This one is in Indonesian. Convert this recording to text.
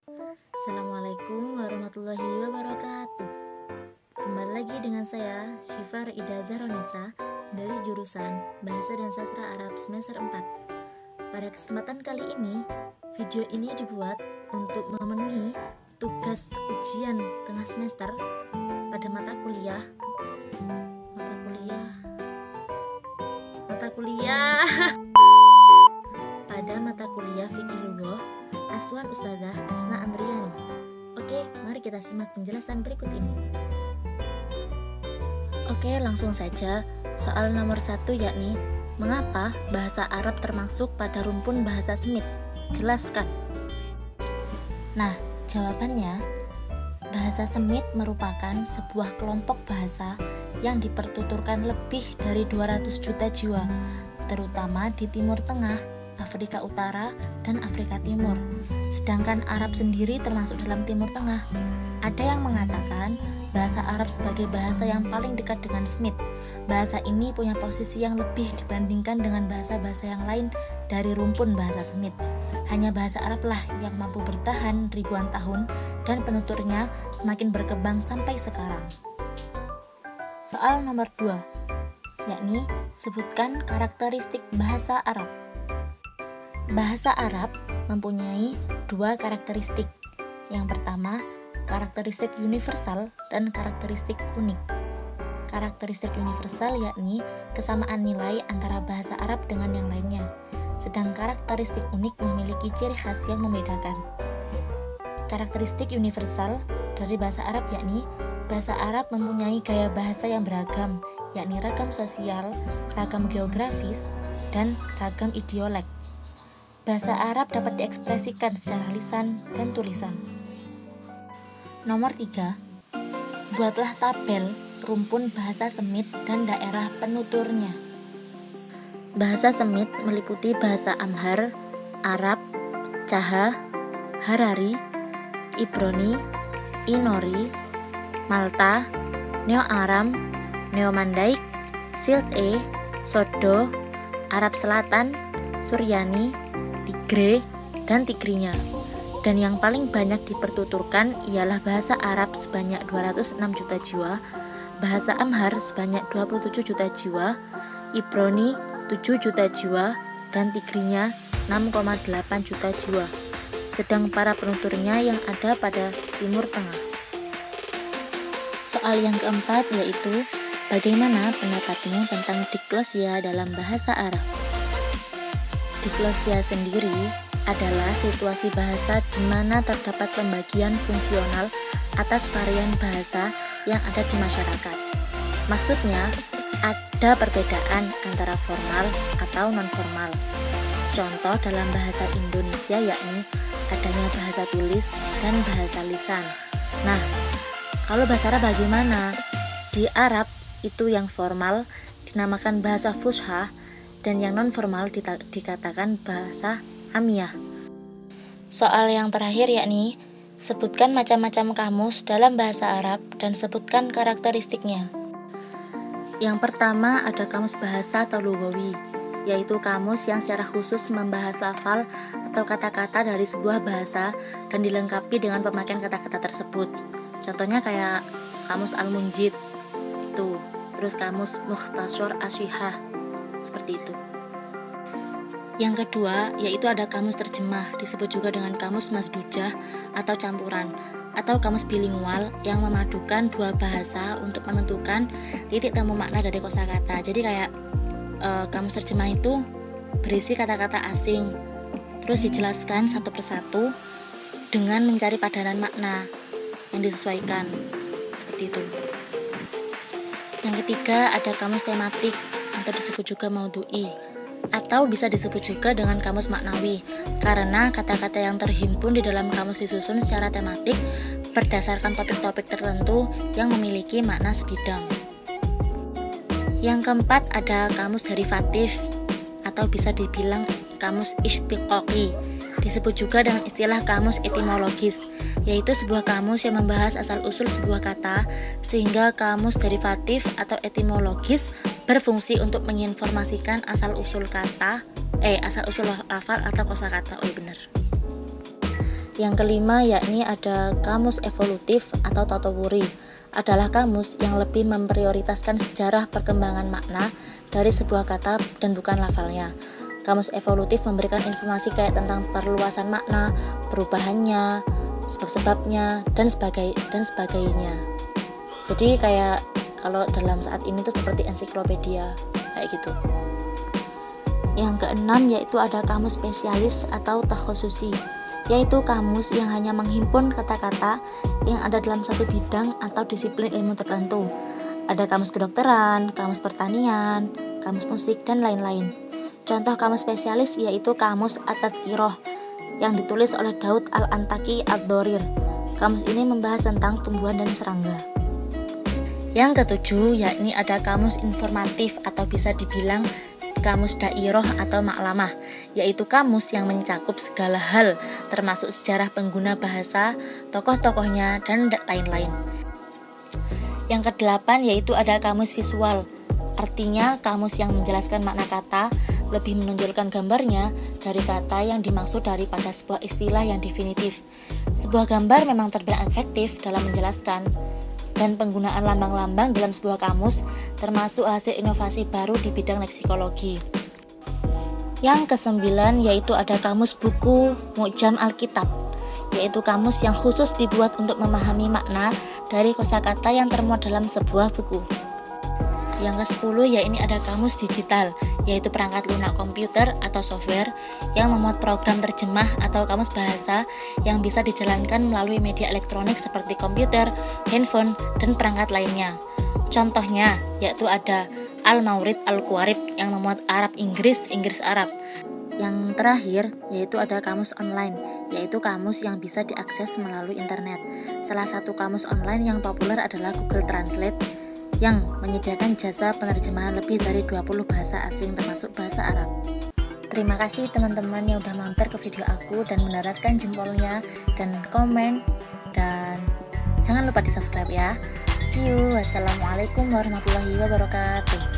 Assalamualaikum warahmatullahi wabarakatuh. Kembali lagi dengan saya Syifa Ida Zaronisa dari jurusan Bahasa dan Sastra Arab semester 4. Pada kesempatan kali ini, video ini dibuat untuk memenuhi tugas ujian tengah semester pada mata kuliah pada mata kuliah Fiqih Lughah Aswan Ustadzah Asna Andriani. Oke, mari kita simak penjelasan berikut ini. Oke, langsung saja. Soal nomor 1 yakni, mengapa bahasa Arab termasuk pada rumpun bahasa Semit? Jelaskan. Nah, jawabannya, bahasa Semit merupakan sebuah kelompok bahasa yang dipertuturkan lebih dari 200 juta jiwa, terutama di Timur Tengah, Afrika Utara, dan Afrika Timur. Sedangkan Arab sendiri termasuk dalam Timur Tengah. Ada yang mengatakan bahasa Arab sebagai bahasa yang paling dekat dengan Semit. Bahasa ini punya posisi yang lebih dibandingkan dengan bahasa-bahasa yang lain dari rumpun bahasa Semit. Hanya bahasa Arab lah yang mampu bertahan ribuan tahun dan penuturnya semakin berkembang sampai sekarang. Soal nomor 2, yakni sebutkan karakteristik bahasa Arab. Bahasa Arab mempunyai dua karakteristik. Yang pertama, karakteristik universal dan karakteristik unik. Karakteristik universal yakni kesamaan nilai antara bahasa Arab dengan yang lainnya, sedang karakteristik unik memiliki ciri khas yang membedakan. Karakteristik universal dari bahasa Arab yakni bahasa Arab mempunyai gaya bahasa yang beragam, yakni ragam sosial, ragam geografis, dan ragam idiolek. Bahasa Arab dapat diekspresikan secara lisan dan tulisan. Nomor 3, buatlah tabel rumpun bahasa Semit dan daerah penuturnya. Bahasa Semit meliputi bahasa Amhar, Arab, Chaha, Harari, Ibrani, Inori, Malta, Neo-Aram, Neo-Mandaik, Silt'e, Sodo, Arab Selatan, Suryani, Tigre, dan Tigrinya. Dan yang paling banyak dipertuturkan ialah bahasa Arab sebanyak 206 juta jiwa, bahasa Amhar sebanyak 27 juta jiwa, Ibrani 7 juta jiwa, dan Tigrinya 6,8 juta jiwa. Sedang para penuturnya yang ada pada Timur Tengah. Soal yang keempat yaitu, bagaimana pendapatmu tentang diglosia dalam bahasa Arab? Diglosia sendiri adalah situasi bahasa di mana terdapat pembagian fungsional atas varian bahasa yang ada di masyarakat. Maksudnya, ada perbedaan antara formal atau non-formal. Contoh dalam bahasa Indonesia yakni adanya bahasa tulis dan bahasa lisan. Nah, kalau bahasa Arab bagaimana? Di Arab itu yang formal dinamakan bahasa Fushah dan yang non-formal dikatakan bahasa Amiyah. Soal yang terakhir yakni, sebutkan macam-macam kamus dalam bahasa Arab dan sebutkan karakteristiknya. Yang pertama ada kamus bahasa atau lugawi, yaitu kamus yang secara khusus membahas lafal atau kata-kata dari sebuah bahasa dan dilengkapi dengan pemakaian kata-kata tersebut. Contohnya kayak kamus Al-Munjid itu, terus kamus Mukhtasar Asyihah, seperti itu. Yang kedua, yaitu ada kamus terjemah, disebut juga dengan kamus masdujah atau campuran, atau kamus bilingual yang memadukan dua bahasa untuk menentukan titik temu makna dari kosakata. Jadi kayak kamus terjemah itu berisi kata-kata asing, terus dijelaskan satu persatu dengan mencari padanan makna yang disesuaikan, seperti itu. Yang ketiga ada kamus tematik atau disebut juga maudhu'i, atau bisa disebut juga dengan kamus maknawi, karena kata-kata yang terhimpun di dalam kamus disusun secara tematik berdasarkan topik-topik tertentu yang memiliki makna sebidang. Yang keempat ada kamus derivatif atau bisa dibilang kamus istiqoqi, disebut juga dengan istilah kamus etimologis, yaitu sebuah kamus yang membahas asal-usul sebuah kata, sehingga kamus derivatif atau etimologis berfungsi untuk menginformasikan asal-usul kata, asal-usul lafal atau kosakata. Oh iya benar. Yang kelima yakni ada kamus evolutif atau tatawuri, adalah kamus yang lebih memprioritaskan sejarah perkembangan makna dari sebuah kata dan bukan lafalnya. Kamus evolutif memberikan informasi kayak tentang perluasan makna, perubahannya, sebab-sebabnya, dan sebagainya. Jadi kayak kalau dalam saat ini tuh seperti ensiklopedia kayak gitu. Yang keenam yaitu ada kamus spesialis atau takhususi, yaitu kamus yang hanya menghimpun kata-kata yang ada dalam satu bidang atau disiplin ilmu tertentu. Ada kamus kedokteran, kamus pertanian, kamus musik, dan lain-lain. Contoh kamus spesialis yaitu kamus At-Tadhkirah yang ditulis oleh Daud Al-Antaki Ad-Dorir. Kamus ini membahas tentang tumbuhan dan serangga. Yang ketujuh yakni ada kamus informatif atau bisa dibilang kamus dairah atau maklamah, yaitu kamus yang mencakup segala hal termasuk sejarah pengguna bahasa, tokoh-tokohnya, dan lain-lain. Yang kedelapan yaitu ada kamus visual, artinya kamus yang menjelaskan makna kata, lebih menonjolkan gambarnya dari kata yang dimaksud daripada sebuah istilah yang definitif. Sebuah gambar memang terbilang efektif dalam menjelaskan, dan penggunaan lambang-lambang dalam sebuah kamus termasuk hasil inovasi baru di bidang leksikologi. Yang kesembilan yaitu ada kamus buku Mu'jam Alkitab, yaitu kamus yang khusus dibuat untuk memahami makna dari kosakata yang termuat dalam sebuah buku. Yang ke-10 yakni ada kamus digital, yaitu perangkat lunak komputer atau software yang memuat program terjemah atau kamus bahasa yang bisa dijalankan melalui media elektronik seperti komputer, handphone, dan perangkat lainnya. Contohnya yaitu ada Al-Mawrid Al-Quwarib yang memuat Arab Inggris, Inggris Arab. Yang terakhir yaitu ada kamus online, yaitu kamus yang bisa diakses melalui internet. Salah satu kamus online yang populer adalah Google Translate yang menyediakan jasa penerjemahan lebih dari 20 bahasa asing termasuk bahasa Arab. Terima kasih teman-teman yang udah mampir ke video aku dan mendaratkan jempolnya dan komen, dan jangan lupa di subscribe ya. See you. Wassalamualaikum warahmatullahi wabarakatuh.